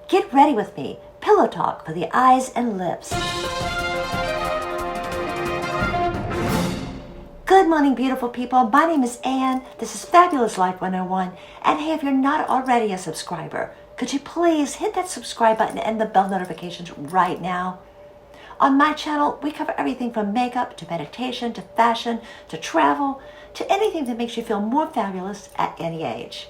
Get ready with me. Pillow talk for the eyes and lips. Good morning, beautiful people. My name is Anne. This is Fabulous Life 101. And hey, if you're not already a subscriber, could you please hit that subscribe button and the bell notifications right now? On my channel, we cover everything from makeup to meditation to fashion to travel to anything that makes you feel more fabulous at any age.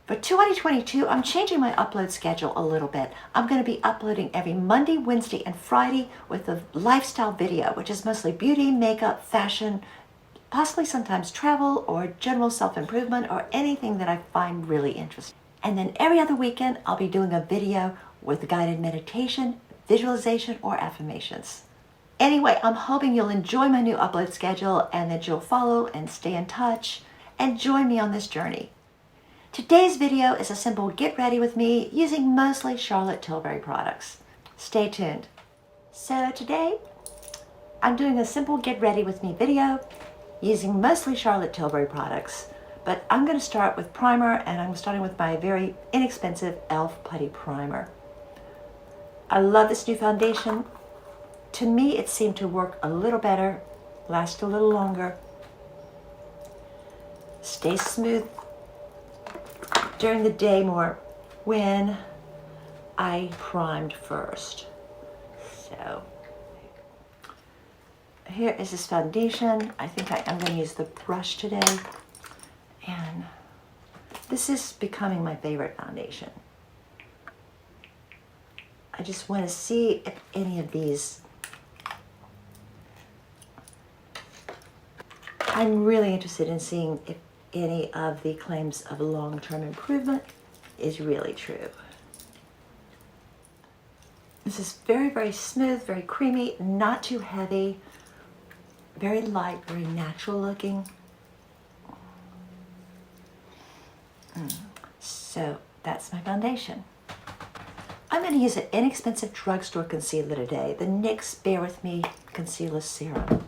For 2022, I'm changing my upload schedule a little bit. I'm going to be uploading every Monday, Wednesday, and Friday with a lifestyle video, which is mostly beauty, makeup, fashion, possibly sometimes travel or general self-improvement or anything that I find really interesting. And then every other weekend, I'll be doing a video with guided meditation, visualization, or affirmations. Anyway, I'm hoping you'll enjoy my new upload schedule and that you'll follow and stay in touch and join me on this journey. Today's video is a simple get ready with me using mostly Charlotte Tilbury products. Stay tuned. So today, I'm doing a simple get ready with me video using mostly Charlotte Tilbury products, but I'm going to start with primer, and I'm starting with my very inexpensive e.l.f. Putty Primer. I love this new foundation. To me, it seemed to work a little better, last a little longer, stay smooth during the day more when I primed first. So here is this foundation. I think I'm going to use the brush today, and this is becoming my favorite foundation. I just want to see if any of these, I'm really interested in seeing if any of the claims of long-term improvement is really true. This is very, very smooth, very creamy, not too heavy, very light, very natural looking. So that's my foundation. I'm going to use an inexpensive drugstore concealer today, the NYX Bear With Me Concealer Serum.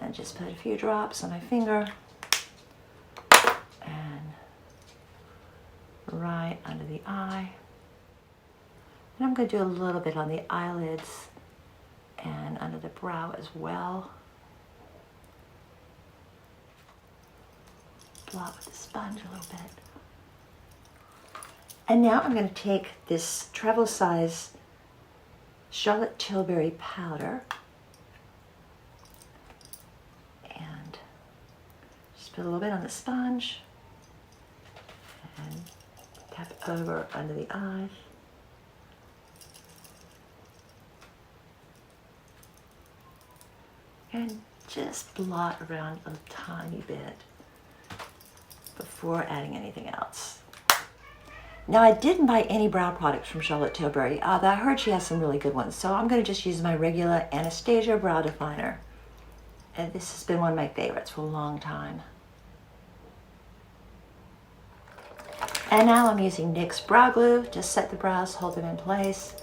And just put a few drops on my finger and right under the eye. And I'm going to do a little bit on the eyelids and under the brow as well. Blot with the sponge a little bit. And now I'm going to take this travel size Charlotte Tilbury powder and just put a little bit on the sponge and tap over under the eyes. And just blot around a tiny bit before adding anything else. Now, I didn't buy any brow products from Charlotte Tilbury, although I heard she has some really good ones, so I'm going to just use my regular Anastasia brow definer. And this has been one of my favorites for a long time. And now I'm using NYX brow glue to set the brows, hold them in place.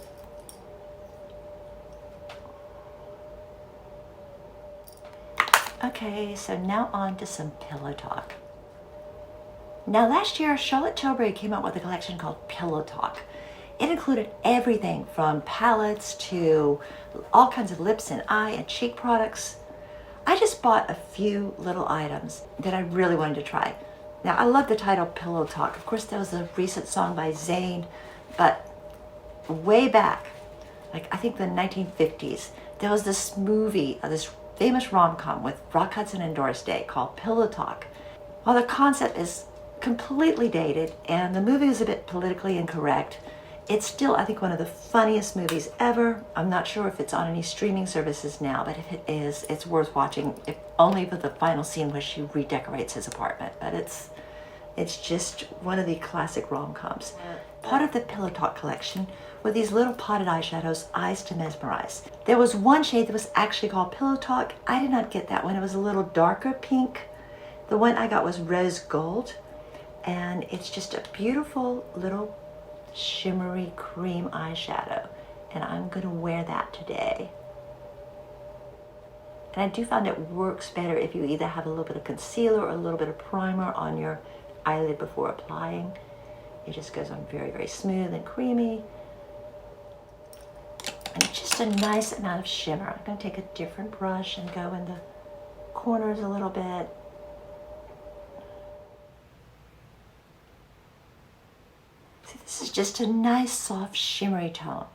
Okay, so now on to some pillow talk. Now last year, Charlotte Tilbury came out with a collection called Pillow Talk. It included everything from palettes to all kinds of lips and eye and cheek products. I just bought a few little items that I really wanted to try. Now I love the title Pillow Talk. Of course, there was a recent song by Zayn, but way back, like I think the 1950s, there was this movie, this famous rom-com with Rock Hudson and Doris Day called Pillow Talk. While the concept is completely dated and the movie is a bit politically incorrect, it's still, I think, one of the funniest movies ever. I'm not sure if it's on any streaming services now, but if it is, it's worth watching, if only for the final scene where she redecorates his apartment. But it's just one of the classic rom-coms. Part of the Pillow Talk collection were these little potted eyeshadows, Eyes to Mesmerize. There was one shade that was actually called Pillow Talk. I did not get that one. It was a little darker pink. The one I got was rose gold. And it's just a beautiful little shimmery cream eyeshadow. And I'm going to wear that today. And I do find it works better if you either have a little bit of concealer or a little bit of primer on your eyelid before applying. It just goes on very, very smooth and creamy. And just a nice amount of shimmer. I'm going to take a different brush and go in the corners a little bit. See, this is just a nice, soft, shimmery tone.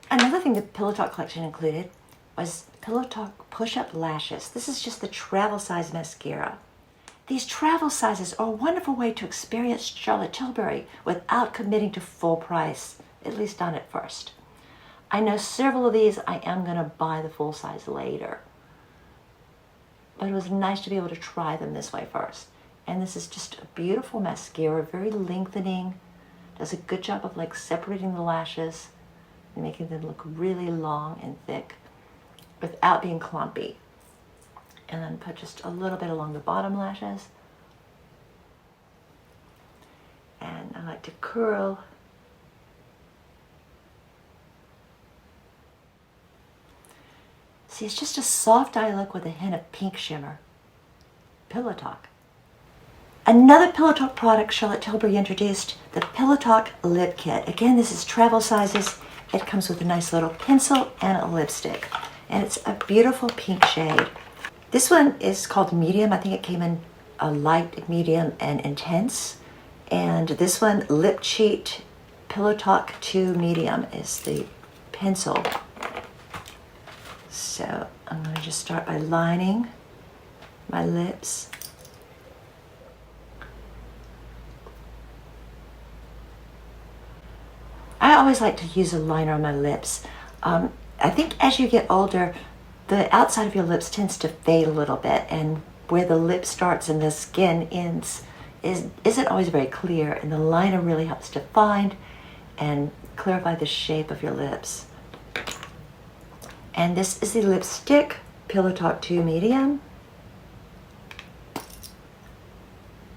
Another thing the Pillow Talk collection included was Pillow Talk Push-Up Lashes. This is just the travel size mascara. These travel sizes are a wonderful way to experience Charlotte Tilbury without committing to full price, at least not at first. I know several of these I am going to buy the full size later. But it was nice to be able to try them this way first. And this is just a beautiful mascara, very lengthening. Does a good job of like separating the lashes and making them look really long and thick without being clumpy. And then put just a little bit along the bottom lashes. And I like to curl. See, it's just a soft eye look with a hint of pink shimmer. Pillow Talk. Another Pillow Talk product Charlotte Tilbury introduced, the Pillow Talk Lip Kit. Again, this is travel sizes. It comes with a nice little pencil and a lipstick. And it's a beautiful pink shade. This one is called medium. I think it came in a light, medium, and intense. And this one, Lip Cheat Pillow Talk 2 Medium, is the pencil. So I'm going to just start by lining my lips. I always like to use a liner on my lips. I think as you get older, the outside of your lips tends to fade a little bit, and where the lip starts and the skin ends isn't always very clear, and the liner really helps define and clarify the shape of your lips. And this is the lipstick, Pillow Talk 2 Medium.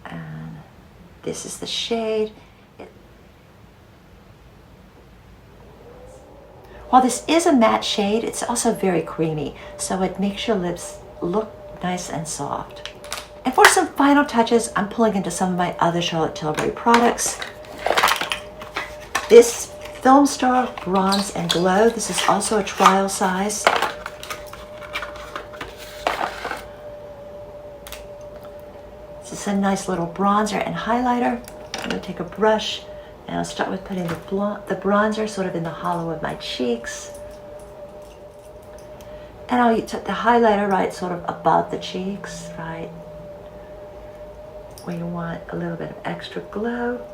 And this is the shade. While this is a matte shade, it's also very creamy, so it makes your lips look nice and soft. And for some final touches, I'm pulling into some of my other Charlotte Tilbury products. This Film Star Bronze and Glow, this is also a trial size. This is a nice little bronzer and highlighter. I'm going to take a brush and I'll start with putting the bronzer sort of in the hollow of my cheeks. And I'll put the highlighter right sort of above the cheeks, right where you want a little bit of extra glow.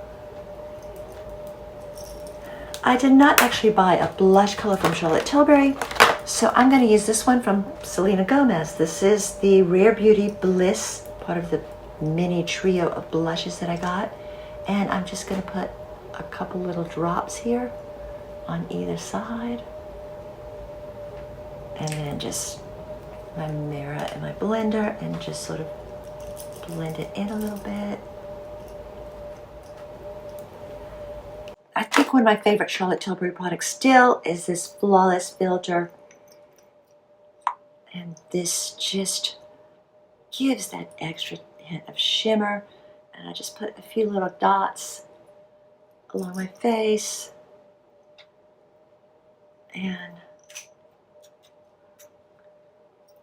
I did not actually buy a blush color from Charlotte Tilbury, so I'm going to use this one from Selena Gomez. This is the Rare Beauty Bliss, part of the mini trio of blushes that I got. And I'm just going to put a couple little drops here on either side. And then just my mirror and my blender and just sort of blend it in a little bit. I think one of my favorite Charlotte Tilbury products still is this Flawless Filter. And this just gives that extra hint of shimmer. And I just put a few little dots along my face. And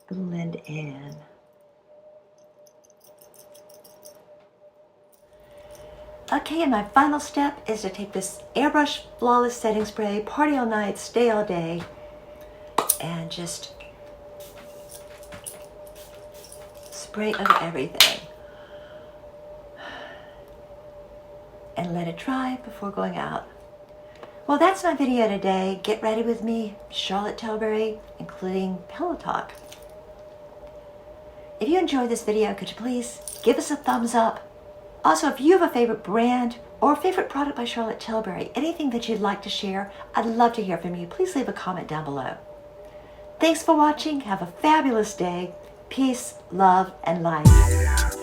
blend in. Okay, and my final step is to take this Airbrush Flawless Setting Spray, party all night, stay all day, and just spray over everything. And let it dry before going out. Well, that's my video today. Get ready with me, Charlotte Tilbury, including Pillow Talk. If you enjoyed this video, could you please give us a thumbs up? Also, if you have a favorite brand or a favorite product by Charlotte Tilbury, anything that you'd like to share, I'd love to hear from you. Please leave a comment down below. Thanks for watching. Have a fabulous day. Peace, love, and light.